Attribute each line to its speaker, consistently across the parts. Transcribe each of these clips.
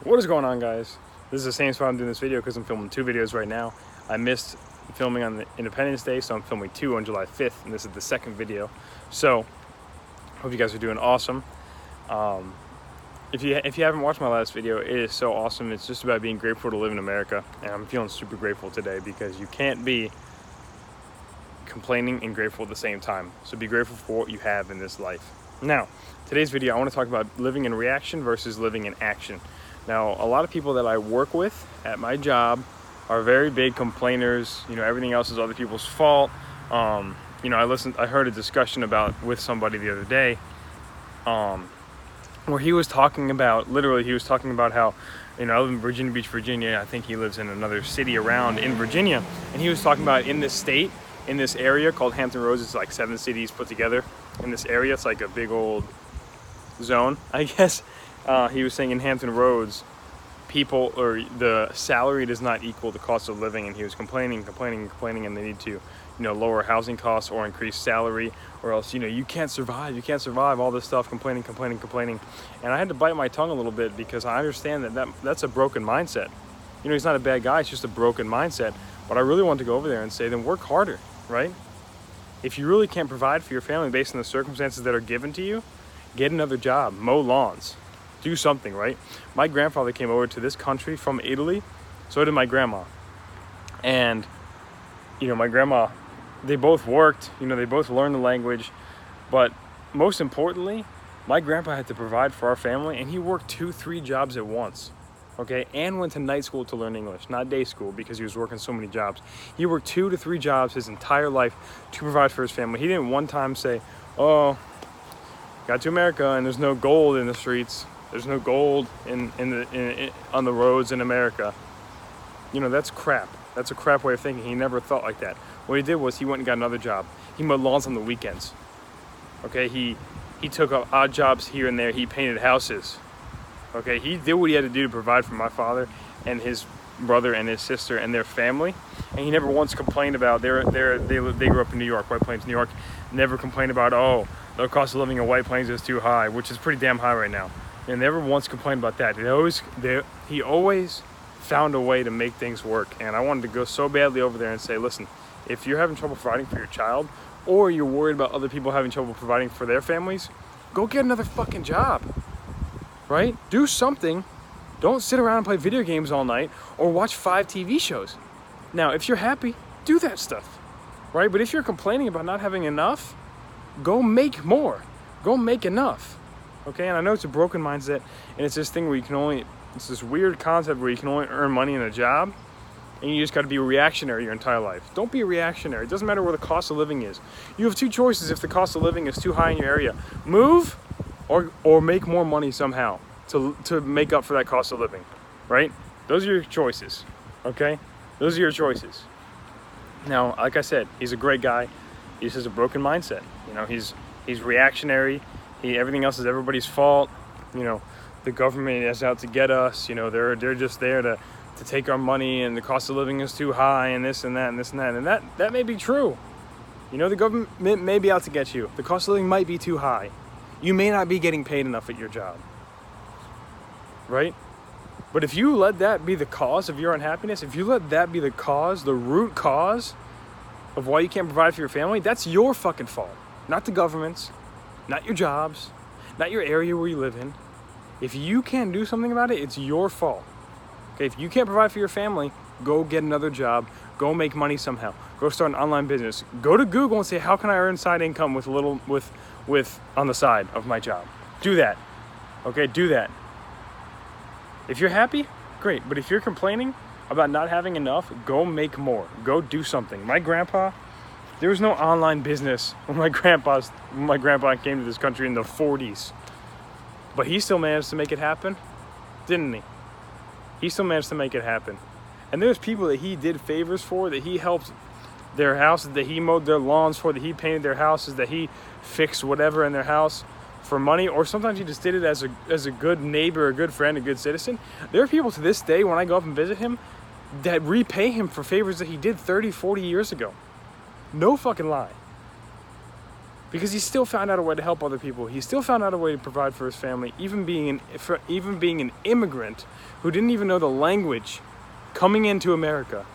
Speaker 1: What is going on, guys? This is the same spot I'm doing this video because I'm filming two videos right now. I missed filming on the Independence Day, so I'm filming two on July 5th, and this is the second video. So, hope you guys are doing awesome. If you haven't watched my last video, it is so awesome. It's just about being grateful to live in America, and I'm feeling super grateful today because you can't be complaining and grateful at the same time. So be grateful for what you have in this life. Now, today's video, I want to talk about living in reaction versus living in action. Now, a lot of people that I work with at my job are very big complainers. You know, everything else is other people's fault. I heard a discussion with somebody the other day, where he was talking about how, I live in Virginia Beach, Virginia. I think he lives in another city around in Virginia. And he was talking about in this state, in this area called Hampton Roads, it's like 7 cities put together in this area. It's like a big old zone, I guess. He was saying in Hampton Roads, the salary does not equal the cost of living, and he was complaining, and they need to, lower housing costs or increase salary, or else, you can't survive, all this stuff, complaining. And I had to bite my tongue a little bit because I understand that's a broken mindset. He's not a bad guy, it's just a broken mindset. But I really want to go over there and say, then work harder, right? If you really can't provide for your family based on the circumstances that are given to you, get another job, mow lawns. Do something, right? My grandfather came over to this country from Italy, so did my grandma. And, my grandma, they both worked, they both learned the language. But most importantly, my grandpa had to provide for our family, and he worked 2-3 jobs at once, okay? And went to night school to learn English, not day school, because he was working so many jobs. He worked 2 to 3 jobs his entire life to provide for his family. He didn't one time say, oh, got to America and there's no gold in the streets. There's no gold on the roads in America. That's crap. That's a crap way of thinking. He never thought like that. What he did was he went and got another job. He mowed lawns on the weekends. Okay, he took up odd jobs here and there. He painted houses. Okay, he did what he had to do to provide for my father and his brother and his sister and their family. And he never once complained about, they grew up in New York, White Plains, New York. Never complained about, oh, the cost of living in White Plains is too high, which is pretty damn high right now. And never once complained about that. He always found a way to make things work. And I wanted to go so badly over there and say, listen, if you're having trouble providing for your child, or you're worried about other people having trouble providing for their families, go get another fucking job, right? Do something. Don't sit around and play video games all night or watch 5 TV shows. Now, if you're happy, do that stuff, right? But if you're complaining about not having enough, go make more. Go make enough. Okay, and I know it's a broken mindset, and it's this thing where it's this weird concept where you can only earn money in a job, and you just got to be reactionary your entire life. Don't be reactionary. It doesn't matter where the cost of living is. You have 2 choices if the cost of living is too high in your area. Move or make more money somehow to make up for that cost of living, right? Those are your choices, okay? Those are your choices. Now, like I said, he's a great guy. He just has a broken mindset. He's reactionary. Everything else is everybody's fault. The government is out to get us. They're just there to take our money, and the cost of living is too high, and this and that and this and that. And that may be true. The government may be out to get you. The cost of living might be too high. You may not be getting paid enough at your job, right? But if you let that be the cause of your unhappiness, if you let that be the root cause of why you can't provide for your family, that's your fucking fault, not the government's. Not your jobs, not your area where you live in. If you can't do something about it, it's your fault. Okay, if you can't provide for your family, go get another job, go make money somehow, go start an online business. Go to Google and say, how can I earn side income with on the side of my job? Do that. Okay, do that. If you're happy, great. But if you're complaining about not having enough, go make more. Go do something. My grandpa, there was no online business when my grandpa came to this country in the 40s. But he still managed to make it happen, didn't he? He still managed to make it happen. And there's people that he did favors for, that he helped their houses, that he mowed their lawns for, that he painted their houses, that he fixed whatever in their house for money. Or sometimes he just did it as a good neighbor, a good friend, a good citizen. There are people to this day, when I go up and visit him, that repay him for favors that he did 30, 40 years ago. No fucking lie. because he still found out a way to help other people. He still found out a way to provide for his family, even being an immigrant who didn't even know the language coming into America.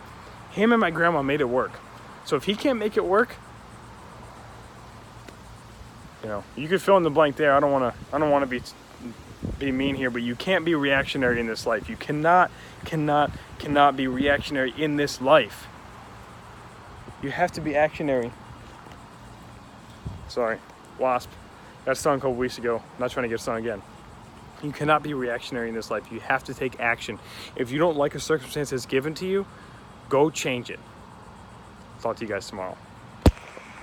Speaker 1: Him and my grandma made it work. So if he can't make it work, you know, you could fill in the blank there. I don't want to be mean here, but you can't be reactionary in this life. You cannot be reactionary in this life. You have to be actionary. Sorry, wasp. Got stung a couple weeks ago. Not trying to get stung again. You cannot be reactionary in this life. You have to take action. If you don't like a circumstance that's given to you, go change it. Talk to you guys tomorrow.